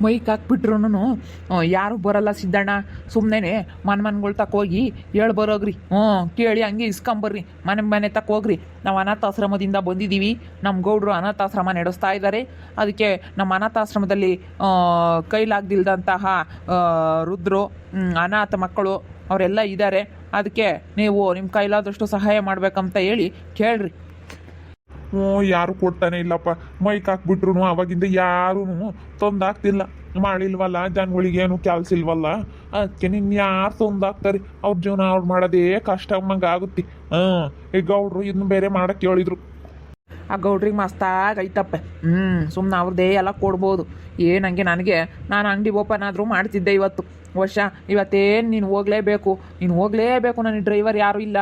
Mic ಹಾಕ್ಬಿಟ್ರು ಯಾರು ಬರಲ್ಲ ಸಿದ್ದಣ್ಣ. ಸುಮ್ಮನೆ ಮನ್ಗಳು ತಕ್ಕ ಹೋಗಿ ಹೇಳಿ ಬರೋಗ್ರಿ. ಕೇಳಿ ಹಂಗೆ ಇಸ್ಕೊಂಬರ್ರಿ. ಮನೆ ತಕ್ಕ ಹೋಗ್ರಿ. ನಾವು ಅನಾಥಾಶ್ರಮದಿಂದ ಬಂದಿದ್ದೀವಿ. ನಮ್ಮ ಗೌಡ್ರು ಅನಾಥಾಶ್ರಮ ನಡೆಸ್ತಾ ಇದ್ದಾರೆ. ಅದಕ್ಕೆ ನಮ್ಮ ಅನಾಥಾಶ್ರಮದಲ್ಲಿ ಕೈಲಾಗ್ದಿಲ್ದಂತಹ ರುದ್ರು, ಅನಾಥ ಮಕ್ಕಳು ಅವರೆಲ್ಲ ಇದ್ದಾರೆ. ಅದಕ್ಕೆ ನೀವು ನಿಮ್ಮ ಕೈಲಾದಷ್ಟು ಸಹಾಯ ಮಾಡ್ಬೇಕಂತ ಹೇಳಿ ಕೇಳ್ರಿ. ಯಾರು ಕೊಡ್ತಾನೆ ಇಲ್ಲಪ್ಪ. ಮೈಕ್ ಹಾಕ್ಬಿಟ್ರು ಅವಾಗಿಂದ ಯಾರೂ ತೊಂದಾಗ್ತಿಲ್ಲ. ಮಾಡಿಲ್ವಲ್ಲ ಜನಗಳಿಗೆ ಏನು ಕೆಲಸ ಇಲ್ವಲ್ಲ. ಅದಕ್ಕೆ ನಿನ್ನ ಯಾರು ತೊಂದಾಗ್ತಾರೆ? ಅವ್ರ ಜೀವನ ಅವ್ರು ಮಾಡೋದೇ ಕಷ್ಟ ಅಮ್ಮಂಗೆ ಆಗುತ್ತೆ. ಈಗ ಗೌಡ್ರು ಇದನ್ನ ಬೇರೆ ಮಾಡಕ್ಕೆ ಹೇಳಿದ್ರು. ಆ ಗೌಡ್ರಿಗೆ ಮಸ್ತಾಗಿ ಐತಪ್ಪ. ಸುಮ್ಮನೆ ಅವ್ರದ್ದೇ ಎಲ್ಲ ಕೊಡ್ಬೋದು. ಏನಂಗೆ ನಾನು ಅಂಗಡಿ ಓಪನ್ ಆದರೂ ಮಾಡ್ತಿದ್ದೆ ಇವತ್ತು ವರ್ಷ. ಇವತ್ತೇನು ನೀನು ಹೋಗಲೇಬೇಕು ನನಗೆ ಡ್ರೈವರ್ ಯಾರೂ ಇಲ್ಲ,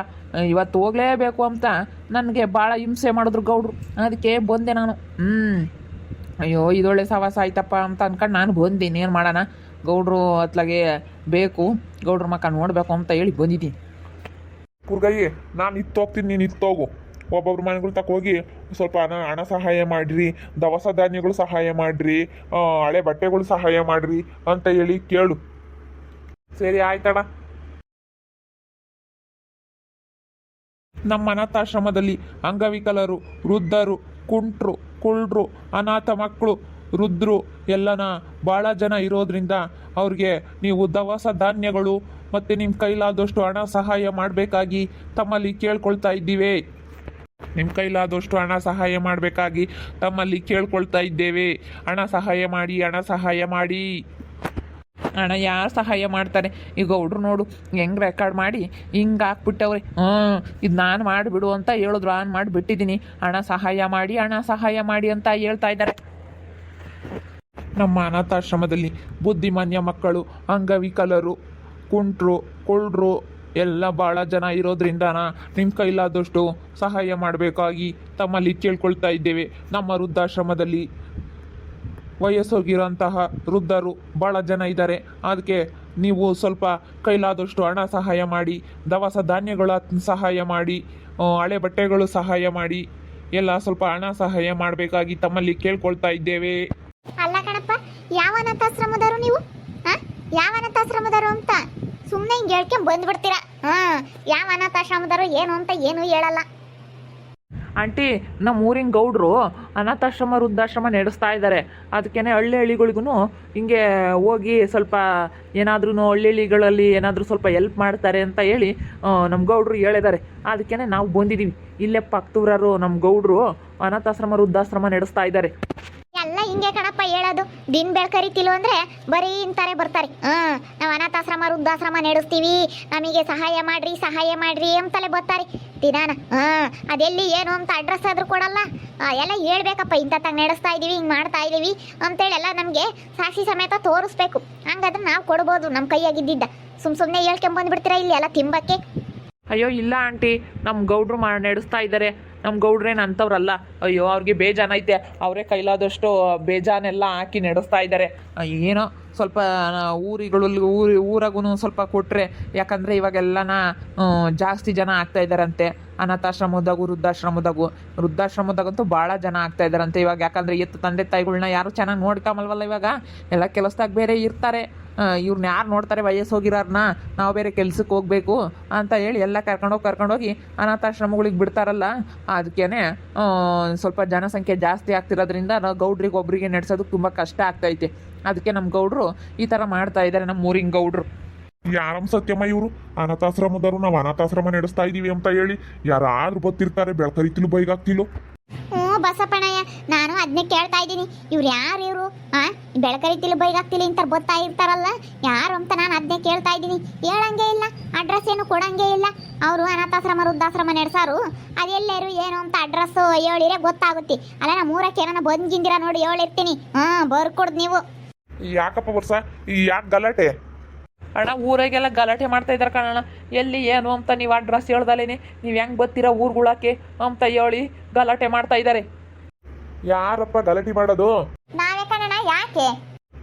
ಇವತ್ತು ಹೋಗಲೇಬೇಕು ಅಂತ ನನಗೆ ಭಾಳ ಹಿಂಸೆ ಮಾಡಿದ್ರು ಗೌಡ್ರು. ಅದಕ್ಕೆ ಬಂದೆ ನಾನು. ಅಯ್ಯೋ ಇದೊಳ್ಳೆ ಸವಾಸ ಆಯ್ತಪ್ಪ ಅಂತ ಅನ್ಕೊಂಡು ನಾನು ಬಂದೀನಿ. ಏನು ಮಾಡೋಣ, ಗೌಡ್ರು ಅತ್ಲಾಗೆ ಬೇಕು, ಗೌಡ್ರ ಮಕ್ಕ ನೋಡಬೇಕು ಅಂತ ಹೇಳಿ ಬಂದಿದ್ದೀನಿ. ಕುರ್ಗಯ್ಯ, ನಾನು ಇತ್ತೋಗ್ತೀನಿ, ನೀನು ಇತ್ತೋಗು. ಒಬ್ಬೊಬ್ರು ಮನೆಗಳು ತಕೋಗಿ ಸ್ವಲ್ಪ ಹಣ ಸಹಾಯ ಮಾಡಿರಿ, ದವಸ ಧಾನ್ಯಗಳು ಸಹಾಯ ಮಾಡಿರಿ, ಹಳೆ ಬಟ್ಟೆಗಳು ಸಹಾಯ ಮಾಡಿರಿ ಅಂತ ಹೇಳಿ ಕೇಳು. ಸರಿ ಆಯ್ತಣ್ಣ. ನಮ್ಮ ಅನಾಥಾಶ್ರಮದಲ್ಲಿ ಅಂಗವಿಕಲರು, ವೃದ್ಧರು, ಕುಂಟ್ರು, ಕುಳ್ರು, ಅನಾಥ ಮಕ್ಕಳು, ವೃದ್ಧರು ಎಲ್ಲನ ಭಾಳ ಜನ ಇರೋದ್ರಿಂದ ಅವ್ರಿಗೆ ನೀವು ದವಸ ಧಾನ್ಯಗಳು ಮತ್ತು ನಿಮ್ಮ ಕೈಲಾದಷ್ಟು ಹಣ ಸಹಾಯ ಮಾಡಬೇಕಾಗಿ ತಮ್ಮಲ್ಲಿ ಕೇಳ್ಕೊಳ್ತಾ ಇದ್ದೀವಿ. ನಿಮ್ಮ ಕೈಲಾದಷ್ಟು ಹಣ ಸಹಾಯ ಮಾಡಬೇಕಾಗಿ ತಮ್ಮಲ್ಲಿ ಕೇಳ್ಕೊಳ್ತಾ ಇದ್ದೇವೆ. ಹಣ ಸಹಾಯ ಮಾಡಿ. ಅಣ್ಣ ಯಾರು ಸಹಾಯ ಮಾಡ್ತಾರೆ? ಈಗ ಗೌಡ್ರು ನೋಡು ಹೆಂಗೆ ರೆಕಾರ್ಡ್ ಮಾಡಿ ಹಿಂಗೆ ಹಾಕ್ಬಿಟ್ಟವ್ರೆ. ಇದು ನಾನು ಮಾಡಿಬಿಡು ಅಂತ ಹೇಳಿದ್ರು, ಆನ್ ಮಾಡಿಬಿಟ್ಟಿದ್ದೀನಿ. ಹಣ ಸಹಾಯ ಮಾಡಿ ಅಂತ ಹೇಳ್ತಾ ಇದ್ದಾರೆ. ನಮ್ಮ ಅನಾಥಾಶ್ರಮದಲ್ಲಿ ಬುದ್ಧಿಮಾನ್ಯ ಮಕ್ಕಳು, ಅಂಗವಿಕಲರು, ಕುಂಟ್ರು, ಕುಳ್ರು ಎಲ್ಲ ಭಾಳ ಜನ ಇರೋದ್ರಿಂದ ನಿಮ್ಮ ಕೈಲಾದಷ್ಟು ಸಹಾಯ ಮಾಡಬೇಕಾಗಿ ತಮ್ಮಲ್ಲಿ ಕೇಳ್ಕೊಳ್ತಾ ಇದ್ದೇವೆ. ನಮ್ಮ ವೃದ್ಧಾಶ್ರಮದಲ್ಲಿ ವಯಸ್ಸೋಗಿರೋಂತಹ ವೃದ್ಧರು ಭಾಳ ಜನ ಇದ್ದಾರೆ. ಅದಕ್ಕೆ ನೀವು ಸ್ವಲ್ಪ ಕೈಲಾದಷ್ಟು ಹಣ ಸಹಾಯ ಮಾಡಿ, ದವಸ ಧಾನ್ಯಗಳ ಸಹಾಯ ಮಾಡಿ, ಹಳೆ ಬಟ್ಟೆಗಳು ಸಹಾಯ ಮಾಡಿ, ಎಲ್ಲ ಸ್ವಲ್ಪ ಹಣ ಸಹಾಯ ಮಾಡಬೇಕಾಗಿ ತಮ್ಮಲ್ಲಿ ಕೇಳ್ಕೊಳ್ತಾ ಇದ್ದೇವೆ. ಅಲ್ಲ ಕಣಪ್ಪ, ಯಾವ ಅನಾಥಾಶ್ರಮದವರು ನೀವು? ಯಾವ ಅನಾಥಾಶ್ರಮದವರು ಅಂತ ಸುಮ್ಮನೆ ಹಿಂಗೆ ಹೇಳ್ಕೊಂಡ್ ಬಂದ್ಬಿಡ್ತೀರಾ. ಯಾವ ಅನಾಥಾಶ್ರಮದವರು ಏನು ಅಂತ ಏನು ಹೇಳಲ್ಲ. ಆಂಟಿ, ನಮ್ಮ ಊರಿನ ಗೌಡ್ರು ಅನಾಥಾಶ್ರಮ ವೃದ್ಧಾಶ್ರಮ ನಡೆಸ್ತಾ ಇದ್ದಾರೆ. ಅದಕ್ಕೇ ಹಳ್ಳಿಗಳಿಗೂ ಹಿಂಗೆ ಹೋಗಿ ಸ್ವಲ್ಪ ಏನಾದ್ರೂ ಹಳ್ಳಿಗಳಲ್ಲಿ ಏನಾದರೂ ಸ್ವಲ್ಪ ಹೆಲ್ಪ್ ಮಾಡ್ತಾರೆ ಅಂತ ಹೇಳಿ ನಮ್ಮ ಗೌಡ್ರು ಹೇಳಿದ್ದಾರೆ. ಅದಕ್ಕೇ ನಾವು ಬಂದಿದ್ದೀವಿ. ಇಲ್ಲೇ ಪಕ್ಕದೂರರು ನಮ್ಮ ಗೌಡ್ರು ಅನಾಥಾಶ್ರಮ ವೃದ್ಧಾಶ್ರಮ ನಡೆಸ್ತಾ ಇದ್ದಾರೆ. ಎಲ್ಲ ಹಿಂಗೆ ಕಣಪ್ಪ ಹೇಳೋದು. ದಿನ ಬೆಳ್ಕರಿತಿಲ್ವ ಅಂದ್ರೆ ಬರೀ ಇಂತಾರೆ ಬರ್ತಾರೆ. ನಾವು ಅನಾಥಾಶ್ರಮ ವೃದ್ಧಾಶ್ರಮ ನಡೆಸ್ತೀವಿ, ನಮಗೆ ಸಹಾಯ ಮಾಡ್ರಿ ಅಂತಲೇ ಬರ್ತಾರೆ ದಿನಾನ. ಅದೆಲ್ಲಿ ಏನು ಅಂತ ಅಡ್ರೆಸ್ ಆದ್ರೂ ಕೊಡಲ್ಲ. ಎಲ್ಲ ಹೇಳ್ಬೇಕಪ್ಪ, ಇಂಥ ನಡೆಸ್ತಾ ಇದೀವಿ, ಹಿಂಗೆ ಮಾಡ್ತಾ ಇದೀವಿ ಅಂತೇಳಿ ಎಲ್ಲ ನಮಗೆ ಸಾಕ್ಷಿ ಸಮೇತ ತೋರಿಸ್ಬೇಕು. ಹಂಗಾದ್ರೆ ನಾವು ಕೊಡ್ಬೋದು ನಮ್ಮ ಕೈಯಾಗಿದ್ದಿದ್ದ. ಸುಮ್ಮನೆ ಹೇಳ್ಕೊಂಬಂದ್ಬಿಡ್ತೀರಾ ಇಲ್ಲಿ ಎಲ್ಲ ತಿಂಬಕ್ಕೆ? ಅಯ್ಯೋ ಇಲ್ಲ ಆಂಟಿ, ನಮ್ಮ ಗೌಡ್ರು ನಡೆಸ್ತಾ ಇದ್ದಾರೆ. ನಮ್ಮ ಗೌಡ್ರೇನು ಅಂಥವ್ರಲ್ಲ. ಅಯ್ಯೋ ಅವ್ರಿಗೆ ಬೇಜಾನೈತೆ, ಅವರೇ ಕೈಲಾದಷ್ಟು ಬೇಜಾನೆಲ್ಲ ಹಾಕಿ ನಡೆಸ್ತಾ ಇದ್ದಾರೆ. ಏನೋ ಸ್ವಲ್ಪ ಊರಾಗೂ ಸ್ವಲ್ಪ ಕೊಟ್ಟರೆ, ಯಾಕಂದರೆ ಇವಾಗೆಲ್ಲನ ಜಾಸ್ತಿ ಜನ ಆಗ್ತಾ ಇದ್ದಾರಂತೆ ಅನಾಥಾಶ್ರಮದಾಗೂ ವೃದ್ಧಾಶ್ರಮದಾಗಂತೂ ಭಾಳ ಜನ ಆಗ್ತಾ ಇದ್ದಾರಂತೆ ಇವಾಗ. ಯಾಕಂದರೆ ತಂದೆ ತಾಯಿಗಳನ್ನ ಯಾರು ಚೆನ್ನಾಗಿ ನೋಡ್ಕೊಂಬಲ್ವಲ್ಲ ಇವಾಗ. ಎಲ್ಲ ಕೆಲಸದಾಗ ಬೇರೆ ಇರ್ತಾರೆ. ಇವ್ರನ್ನ ಯಾರು ನೋಡ್ತಾರೆ? ವಯಸ್ಸೋಗಿರೋರನ್ನ. ನಾವು ಬೇರೆ ಕೆಲ್ಸಕ್ಕೆ ಹೋಗಬೇಕು ಅಂತ ಹೇಳಿ ಎಲ್ಲ ಕರ್ಕೊಂಡೋಗಿ ಅನಾಥಾಶ್ರಮಗಳಿಗೆ ಬಿಡ್ತಾರಲ್ಲ. ಅದಕ್ಕೇ ಸ್ವಲ್ಪ ಜನಸಂಖ್ಯೆ ಜಾಸ್ತಿ ಆಗ್ತಿರೋದ್ರಿಂದ ಗೌಡ್ರಿಗೆ ಒಬ್ರಿಗೆ ನಡೆಸೋದಕ್ಕೆ ತುಂಬ ಕಷ್ಟ ಆಗ್ತೈತೆ. ಅದಕ್ಕೆ ನಮ್ಮ ಗೌಡ್ರು ಈ ಥರ ಮಾಡ್ತಾ ಇದ್ದಾರೆ, ನಮ್ಮ ಊರಿನ ಗೌಡ್ರು. ಯಾರಮ್ಮ ಸತ್ಯಮ್ಮ ಇವರು? ಅನಾಥಾಶ್ರಮದವರು ನಾವು ಅನಾಥಾಶ್ರಮ ನಡೆಸ್ತಾ ಇದೀವಿ ಅಂತ ಹೇಳಿ ಯಾರಾದ್ರೂ ಗೊತ್ತಿರ್ತಾರೆ? ಬೆಳ್ಕರಿತಿಲು ಬೈಗಾಗ್ತಿಲು. ಬಸಪ್ಪಣ್ಣಯ್ಯ, ನಾನು ಅದನ್ನೇ ಕೇಳ್ತಾ ಇದ್ದೀನಿ. ಇವ್ರು ಯಾರು ಇವರು? ಬೆಳಕರಿತಿಲು ಬೈಗಾಗ್ತಿಲ್ಲ ಅಂತ ಬರ್ತಾ ಇರ್ತಾರಲ್ಲ, ಯಾರು ಅಂತ ನಾನು ಅದನ್ನೇ ಕೇಳ್ತಾ ಇದ್ದೀನಿ. ಹೇಳಂಗೆ ಇಲ್ಲ, ಅಡ್ರೆಸ್ ಏನು ಕೊಡಂಗೆ ಇಲ್ಲ. ಅವರು ಅನಾಥಾಶ್ರಮ ವೃದ್ಧಾಶ್ರಮ ನಡೆಸಾರು, ಅದೆಲ್ಲೇರು ಏನು ಅಂತ ಅಡ್ರೆಸ್ ಹೇಳಿದ್ರೆ ಗೊತ್ತಾಗುತ್ತೆ. ಅಲ್ಲ ನಮ್ಮ ಊರಕ್ಕೆ ಏನೋ ಬಂದಿಂದಿರ ನೋಡಿ ಹೇಳಿರ್ತೀನಿ. ಬರ್ಕೊಡ್ದು ನೀವು. ಯಾಕಪ್ಪ ವರ್ಷ ಯಾಕೆ ಗಲಾಟೆ? ಅಣ್ಣ, ಊರಾಗೆಲ್ಲ ಗಲಾಟೆ ಮಾಡ್ತಾ ಇದ್ದಾರೆ ಕಣಣ್ಣ. ಎಲ್ಲಿ ಏನು ಅಂತ ನೀವು ಅಡ್ರೆಸ್ ಹೇಳ್ದಲೇನೆ ನೀವು ಹೆಂಗೆ ಬರ್ತೀರಾ ಊರುಗಳಕ್ಕೆ ಅಂತ ಹೇಳಿ ಗಲಾಟೆ ಮಾಡ್ತಾ ಇದ್ದಾರೆ. ಯಾರಪ್ಪ ಗಲಾಟೆ ಮಾಡೋದು? ನಾವೇ ಕಣಣ್ಣ. ಯಾಕೆ?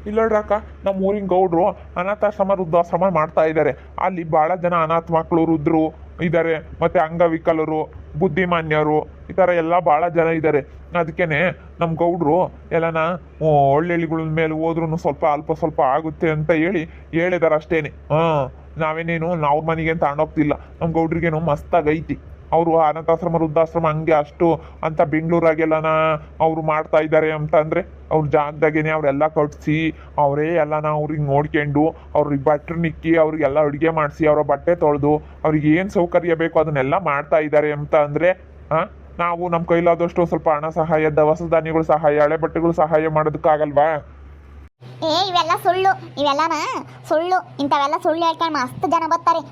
ಇಲ್ಲಡ್ರಕ್ಕ, ನಮ್ಮ ಊರಿನ ಗೌಡ್ರು ಅನಾಥಾಶ್ರಮ ವೃದ್ಧಾಶ್ರಮ ಮಾಡ್ತಾ ಇದ್ದಾರೆ. ಅಲ್ಲಿ ಭಾಳ ಜನ ಅನಾಥ ಮಕ್ಕಳು, ವೃದ್ಧರು ಇದ್ದಾರೆ, ಮತ್ತೆ ಅಂಗವಿಕಲರು, ಬುದ್ಧಿಮಾನ್ಯರು, ಈ ಥರ ಎಲ್ಲ ಭಾಳ ಜನ ಇದ್ದಾರೆ. ಅದಕ್ಕೇನೆ ನಮ್ಮ ಗೌಡ್ರು ಎಲ್ಲನ ಒಳ್ಳೆಳ್ಳಿಗಳ ಮೇಲೆ ಹೋದ್ರೂ ಸ್ವಲ್ಪ ಆಗುತ್ತೆ ಅಂತ ಹೇಳಿದಾರೆ ಅಷ್ಟೇನೆ. ನಾವೇನೇನು ಅವ್ರ ಮನೆಗೆ ಅಂತ ತಗೊಂಡೋಗ್ತಿಲ್ಲ. ನಮ್ಮ ಗೌಡ್ರಿಗೇನು ಮಸ್ತಾಗೈತಿ. ಅವರು ಅನಾಥಾಶ್ರಮ ವೃದ್ಧಾಶ್ರಮ ಹಂಗೆ ಅಷ್ಟು ಅಂತ ಬೆಂಗಳೂರಾಗೆಲ್ಲನ ಅವರು ಮಾಡ್ತಾ ಇದ್ದಾರೆ ಅಂತ ಅಂದರೆ ಅವ್ರ ಜಾಗದಾಗೇನೆ ಅವರೆಲ್ಲ ಕಟ್ಸಿ ಅವರೇ ಎಲ್ಲನ ಅವ್ರಿಗೆ ನೋಡ್ಕೊಂಡು ಅವ್ರಿಗೆ ಬಟ್ರು ನಿಕ್ಕಿ ಅವ್ರಿಗೆಲ್ಲ ಅಡುಗೆ ಮಾಡಿಸಿ ಅವರ ಬಟ್ಟೆ ತೊಳೆದು ಅವ್ರಿಗೆ ಏನು ಸೌಕರ್ಯ ಬೇಕು ಅದನ್ನೆಲ್ಲ ಮಾಡ್ತಾ ಇದ್ದಾರೆ ಅಂತ ಅಂದರೆ ನಾವು ನಮ್ಮ ಕೈಲಾದಷ್ಟು ಸ್ವಲ್ಪ ಹಣ ಸಹಾಯ, ದವಸ ಧಾನ್ಯಗಳು ಸಹಾಯ, ಹಳೆ ಬಟ್ಟೆಗಳು ಸಹಾಯ ಮಾಡೋದಕ್ಕಾಗಲ್ವಾ? ಇವೆಲ್ಲ ಸುಳ್ಳು ಇಂಥವೆಲ್ಲ ಸುಳ್ಳು ಹೇಳ್ಕೊಂಡು ಮಸ್ತ್ ಜನ ಬರ್ತಾರೆ.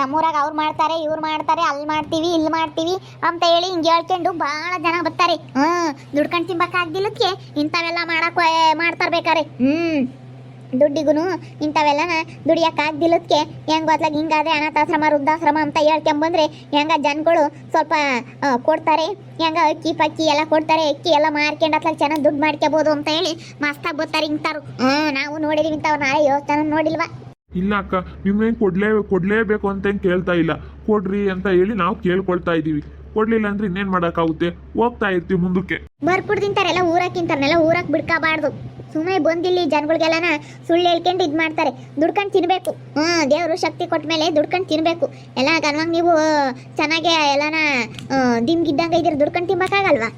ನಮ್ಮೂರಾಗ ಅವ್ರು ಮಾಡ್ತಾರೆ, ಇವ್ರು ಮಾಡ್ತಾರೆ, ಅಲ್ಲಿ ಮಾಡ್ತೀವಿ ಇಲ್ಲಿ ಮಾಡ್ತೀವಿ ಅಂತ ಹೇಳಿ ಹಿಂಗೆ ಹೇಳ್ಕೊಂಡು ಭಾಳ ಜನ ಬರ್ತಾರೆ. ದುಡ್ಕೊಂಡು ತಿಂಬಕ್ಕಾಗ್ದಿಲ್ಲಕ್ಕೆ ಇಂಥವೆಲ್ಲ ಮಾಡ್ತಾರೆ ಬೇಕಾರೆ. ದುಡ್ಡಿಗೂ ಇಂಥವೆಲ್ಲನ ದುಡಿಯೋಕ್ಕಾಗ್ದಿಲ್ಲದಕ್ಕೆ ಹೆಂಗೆ ಗೊತ್ತಾಗ ಹಿಂಗಾದ್ರೆ ಅನಾಥಾಶ್ರಮ ವೃದ್ಧಾಶ್ರಮ ಅಂತ ಹೇಳ್ಕೊಂಬಂದ್ರೆ ಹೆಂಗ ಜನಗಳು ಸ್ವಲ್ಪ ಕೊಡ್ತಾರೆ, ಹೆಂಗ ಅಕ್ಕಿ ಪಕ್ಕಿ ಎಲ್ಲ ಕೊಡ್ತಾರೆ, ಅಕ್ಕಿ ಎಲ್ಲ ಮಾರ್ಕೊಂಡು ಅತ್ಲಾಗ ಚೆನ್ನಾಗಿ ದುಡ್ಡು ಮಾಡ್ಕೋಬೋದು ಅಂತ ಹೇಳಿ ಮಸ್ತಾಗಿ ಬರ್ತಾರೆ ಇಂಥವ್ರು. ನಾವು ನೋಡಿದೀವಿ ಇಂಥವ್ರು, ನಾಳೆ ಯೋಚನೆ ನೋಡಿಲ್ವಾ? ಇಲ್ಲ ಅಕ್ಕ, ನಿಮ್ಗೇನು ಕೊಡ್ಲೇಬೇಕು ಅಂತ ಏನು ಕೇಳ್ತಾ ಇಲ್ಲ. ಕೊಡ್ರಿ ಅಂತ ಹೇಳಿ ನಾವು ಕೇಳ್ಕೊಳ್ತಾ ಇದ್ದೀವಿ. ಕೊಡ್ಲಿಲ್ಲ ಅಂದ್ರೆ ಇನ್ನೇನು ಮಾಡೋಕ್ಕಾಗುತ್ತೆ? ಹೋಗ್ತಾ ಇರ್ತೀವಿ ಮುಂದಕ್ಕೆ. ಬರ್ಬಿಡ್ ತಿಂತಾರೆಲ್ಲ ಊರಾಕಿಂತಾರನೆಲ್ಲ ಊರಾಕ್ ಬಿಡ್ಕೋಬಾರ್ದು. ಸುಮ್ಮನೆ ಬಂದಿಲ್ಲಿ ಜನಗಳಿಗೆಲ್ಲನ ಸುಳ್ಳು ಹೇಳ್ಕೊಂಡು ಇದು ಮಾಡ್ತಾರೆ. ದುಡ್ಕೊಂಡು ತಿನ್ಬೇಕು. ದೇವರು ಶಕ್ತಿ ಕೊಟ್ಟ ಮೇಲೆ ದುಡ್ಕೊಂಡು ತಿನ್ಬೇಕು. ಎಲ್ಲ ಗನ್ವಾಗ ನೀವು ಚೆನ್ನಾಗೆ ಎಲ್ಲನ ದಿಮ್ಗಿದ್ದಂಗೆ ಇದ್ರೆ ದುಡ್ಕೊಂಡು ತಿನ್ಬೇಕಾಗಲ್ವಾ?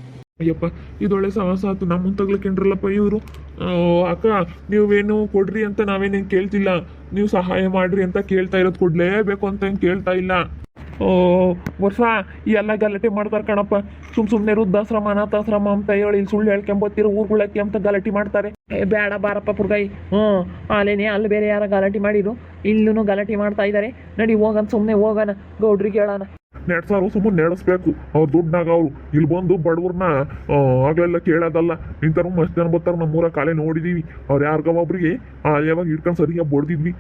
ಅಯ್ಯಪ್ಪ, ಇದೊಳ್ಳೆ ಸವಾಸ ಆಯ್ತು. ನಮ್ಮ ತಗ್ಲಕ್ಕೇನ್ರಲ್ಲಪ್ಪ ಇವರು. ಅಕ್ಕ, ನೀವೇನು ಕೊಡ್ರಿ ಅಂತ ನಾವೇನೇನು ಕೇಳ್ತಿಲ್ಲ, ನೀವು ಸಹಾಯ ಮಾಡ್ರಿ ಅಂತ ಕೇಳ್ತಾ ಇರೋದು. ಕೊಡ್ಲೇಬೇಕು ಅಂತ ಏನು ಕೇಳ್ತಾ ಇಲ್ಲ. ವರ್ಷ ಈ ಎಲ್ಲ ಗಲಾಟೆ ಮಾಡ್ತಾರೆ ಕಣಪ್ಪ. ಸುಮ್ಮನೆ ವೃದ್ಧಾಶ್ರಮ ಅನಾಥಾಶ್ರಮ ಅಂತ ಹೇಳಿ ಸುಳ್ಳು ಹೇಳ್ಕೊಂಬತ್ತಿರೋ ಊರುಗಳಕ್ಕೆ ಅಂತ ಗಲಾಟೆ ಮಾಡ್ತಾರೆ. ಬೇಡ ಬಾರಪ್ಪ ಪುರ್ಗಾಯಿ. ಅಲ್ಲೇನೆ ಅಲ್ಲಿ ಬೇರೆ ಯಾರ ಗಲಾಟೆ ಮಾಡಿರು, ಇಲ್ಲೂ ಗಲಾಟೆ ಮಾಡ್ತಾ ಇದ್ದಾರೆ. ನಡಿ ಹೋಗನ್, ಸುಮ್ಮನೆ ಹೋಗೋಣ, ಗೌಡ್ರಿಗೆ ಹೇಳೋಣ. ನೆಡ್ಸಾರು ಸುಮ್ಮನೆ ನಡೆಸ್ಬೇಕು. ಅವ್ರು ದುಡ್ಡಾಗ ಅವರು ಇಲ್ಲಿ ಬಂದು ಬಡವ್ರನ್ನ ಆಗ್ಲೆಲ್ಲ ಕೇಳೋದಲ್ಲ. ಇಂಥವ್ರು ಮಸ್ತ್ ಜನ ಬರ್ತಾರೆ. ನಮ್ಮೂರ ಕಾಲೇ ನೋಡಿದೀವಿ. ಅವ್ರು ಯಾರಿಗ ಒಬ್ರಿಗೆ ಯಾವಾಗ ಹಿಡ್ಕೊಂಡು ಸರಿಯಾಗಿ ಬಡ್ದಿದ್ವಿ.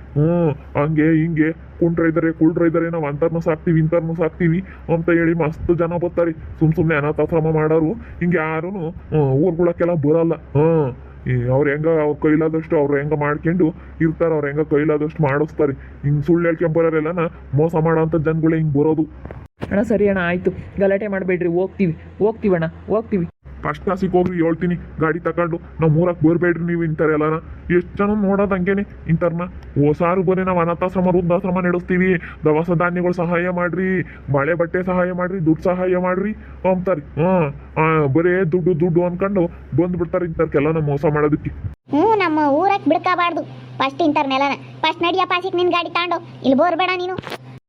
ಹಂಗೆ ಹಿಂಗೆ ಕುಳ್ರ ಇದ್ದಾರೆ, ನಾವು ಅಂತರ್ನು ಸಾಕ್ತೀವಿ ಇಂಥರ್ನು ಸಾಕ್ತೀವಿ ಅಂತ ಹೇಳಿ ಮಸ್ತ್ ಜನ ಬರ್ತಾರೆ. ಸುಮ್ಮನೆ ಅನಾಥಾಶ್ರಮ ಮಾಡೋರು ಹಿಂಗೆ ಯಾರೂ ಊರ್ಗಳಕ್ಕೆಲ್ಲ ಬರಲ್ಲ. ಅವ್ರು ಅವ್ರ ಕೈಲಾದಷ್ಟು ಅವ್ರು ಹೆಂಗ ಮಾಡ್ಕೊಂಡು ಇರ್ತಾರೆ. ಅವ್ರು ಹೆಂಗ ಕೈಲಾದಷ್ಟು ಮಾಡಿಸ್ತಾರೆ. ಹಿಂಗೆ ಸುಳ್ಳು ಹೇಳ್ಕೊಂಬರೋರೆಲ್ಲನ ಮೋಸ ಮಾಡೋ ಅಂಥ ಜನಗಳೇ ಹಿಂಗೆ ಬರೋದು. ಅಣ್ಣ ಸರಿ ಅಣ್ಣ, ಆಯಿತು, ಗಲಾಟೆ ಮಾಡಬೇಡ್ರಿ, ಹೋಗ್ತೀವಣ್ಣ, ಹೋಗ್ತೀವಿ. ಫಸ್ಟ್ ಕ್ಲಾಸಿಗೆ ಹೋಗ್ರಿ ಹೇಳ್ತೀನಿ. ಗಾಡಿ ತಗೊಂಡು ನಾವು ಮೂರಕ್ಕೆ ಬರಬೇಡ್ರಿ ನೀವು ಇಂಥರೆಲ್ಲನ. ಎಷ್ಟು ಜನ ನೋಡೋದು ಹಂಗೇನೆ ಇಂಥರ್ನ. ಸಾರು ಬರೀ ನಾವು ಅನಾಥಾಶ್ರಮ ವೃದ್ಧಾಶ್ರಮ ನಡೆಸ್ತೀವಿ, ದವಸ ಧಾನ್ಯಗಳು ಸಹಾಯ ಮಾಡ್ರಿ, ಬಾಳೆ ಬಟ್ಟೆ ಸಹಾಯ ಮಾಡ್ರಿ, ದುಡ್ಡು ಸಹಾಯ ಮಾಡ್ರಿ ಅಂತಾರೆ. ಬರೇ ದುಡ್ಡು ಅನ್ಕೊಂಡು ಬಂದ್ಬಿಡ್ತಾರೆ ಇಂಥರ್ಕೆಲ್ಲ ಮೋಸ ಮಾಡೋದಕ್ಕೆ. ನಮ್ಮ ಊರಕ್ಕೆ ಬಿಡ್ಕೋಬಾರ್ದು. ಫಸ್ಟ್ ಇಂಥರ್ನೆಲ್ಲನ ಫಸ್ಟ್ ನಡಿಯಪ್ಪ, ಸಿಕ್ ನಿನ್ ಗಾಡಿ ತಗೊಂಡು ಇಲ್ಲಿ ಬೋರ್ಬೇಡ ನೀನು.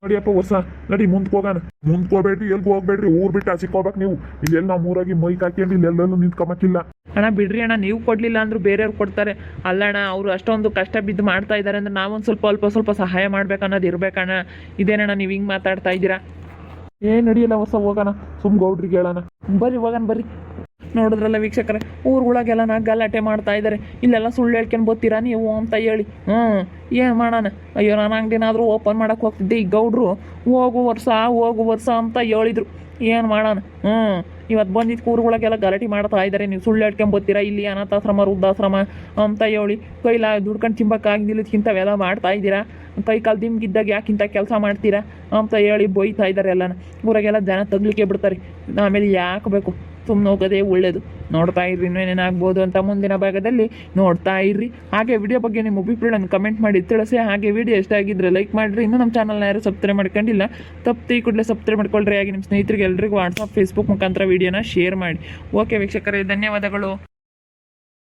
ನೋಡಿಯಪ್ಪ ವರ್ಷ, ನಡಿ ಮುಂದಕ್ಕೆ ಹೋಗೋಣ. ಮುಂದ್ಕೋಬೇಡ್ರಿ, ಎಲ್ಗೂ ಹೋಗ್ಬೇಡ್ರಿ. ಊರ್ ಬಿಟ್ಟು ಸಿಕ್ಕೋಬೇಕು ನೀವು. ಇಲ್ಲೆಲ್ಲ ನಮ್ಮ ಊರಾಗಿ ಮೈಕ್ ಹಾಕ್ಯಂಡು ಇಲ್ಲೆಲ್ಲೂ ನಿಂತ್ಕೊಂಬಕ್ಕಿಲ್ಲ. ಅಣ್ಣ ಬಿಡ್ರಿ ಅಣ್ಣ, ನೀವು ಕೊಡಲಿಲ್ಲ ಅಂದ್ರೂ ಬೇರೆಯವ್ರು ಕೊಡ್ತಾರೆ. ಅಲ್ಲಣ್ಣ, ಅವರು ಅಷ್ಟೊಂದು ಕಷ್ಟ ಬಿದ್ದು ಮಾಡ್ತಾ ಇದ್ದಾರೆ ಅಂದ್ರೆ ನಾವೊಂದು ಸ್ವಲ್ಪ ಸಹಾಯ ಮಾಡ್ಬೇಕನ್ನೋದು ಇರ್ಬೇಕಣ್ಣ. ಇದೇನಣ್ಣ ನೀವು ಹಿಂಗೆ ಮಾತಾಡ್ತಾ ಇದ್ದೀರಾ? ನಡಿಯಲ್ಲ ಹೊಸ ಹೋಗೋಣ, ಸುಮ್ ಗೌಡ್ರಿಗೆ ಹೇಳೋಣ. ಬರ್ರಿ ಹೋಗೋಣ ಬರ್ರಿ. ನೋಡಿದ್ರಲ್ಲ ವೀಕ್ಷಕರೇ, ಊರುಗಳಾಗೆಲ್ಲ ಗಲಾಟೆ ಮಾಡ್ತಾ ಇದ್ದಾರೆ. ಇಲ್ಲೆಲ್ಲ ಸುಳ್ಳು ಹೇಳ್ಕೊಂಡು ಬರ್ತೀರಾ ನೀವು ಅಂತ ಹೇಳಿ. ಏನು ಮಾಡೋಣ? ಅಯ್ಯೋ, ನಾನು ಅಂಗಡಿನಾದರೂ ಓಪನ್ ಮಾಡೋಕೆ ಹೋಗ್ತಿದ್ದೆ. ಈ ಗೌಡ್ರು ಹೋಗು ವರ್ಷ ಅಂತ ಹೇಳಿದ್ರು. ಏನು ಮಾಡೋಣ? ಇವತ್ತು ಬಂದಿದ್ದು ಊರುಗಳಿಗೆಲ್ಲ ಗಲಾಟೆ ಮಾಡ್ತಾ ಇದ್ದಾರೆ. ನೀವು ಸುಳ್ಳು ಹೇಳ್ಕೊಂಬತ್ತೀರಾ, ಇಲ್ಲಿ ಅನಾಥಾಶ್ರಮ ವೃದ್ಧಾಶ್ರಮ ಅಂತ ಹೇಳಿ ಕೈಲ ದುಡ್ಕೊಂಡು ತಿಂಬಕ್ಕಾಗಿಲ್ಲದಕ್ಕಿಂತವೆಲ್ಲ ಮಾಡ್ತಾ ಇದ್ದೀರಾ. ಕೈ ಕಾಲು ದಿಮ್ಗಿದ್ದಾಗ ಯಾಕಿಂತ ಕೆಲಸ ಮಾಡ್ತೀರಾ ಅಂತ ಹೇಳಿ ಬೈತಾ ಇದ್ದಾರೆ ಎಲ್ಲನ. ಊರಾಗೆಲ್ಲ ಜನ ತಗ್ಲಿಕ್ಕೆ ಬಿಡ್ತಾರೆ. ಆಮೇಲೆ ಯಾಕೆ ಬೇಕು? ಸುಮ್ಮನೆ ಹೋಗೋದೇ ಒಳ್ಳೇದು. ನೋಡ್ತಾ ಇರ್ರಿ, ಇನ್ನೂ ಏನೇನಾಗ್ಬೋದು ಅಂತ ಮುಂದಿನ ಭಾಗದಲ್ಲಿ ನೋಡ್ತಾ ಇರ್ರಿ. ಹಾಗೆ ವಿಡಿಯೋ ಬಗ್ಗೆ ನಿಮ್ಮ ಅಭಿಪ್ರಾಯವನ್ನು ಕಮೆಂಟ್ ಮಾಡಿ ತಿಳಿಸಿ. ಹಾಗೆ ವಿಡಿಯೋ ಇಷ್ಟ ಆಗಿದ್ದರೆ ಲೈಕ್ ಮಾಡಿರಿ. ಇನ್ನೂ ನಮ್ಮ ಚಾನಲ್ನ ಯಾರು ಸಬ್ಸ್ಕ್ರೈಬ್ ಮಾಡ್ಕೊಂಡಿಲ್ಲ, ತಪ್ಪು ಕೂಡಲೇ ಸಬ್ಸ್ಕ್ರೈಬ್ ಮಾಡ್ಕೊಳ್ರಿ. ಹಾಗೆ ನಿಮ್ಮ ಸ್ನೇಹಿತರಿಗೆ ಎಲ್ರಿಗೂ ವಾಟ್ಸಪ್, ಫೇಸ್ಬುಕ್ ಮುಖಾಂತರ ವಿಡಿಯೋನ ಶೇರ್ ಮಾಡಿ. ಓಕೆ ವೀಕ್ಷಕರೇ, ಧನ್ಯವಾದಗಳು.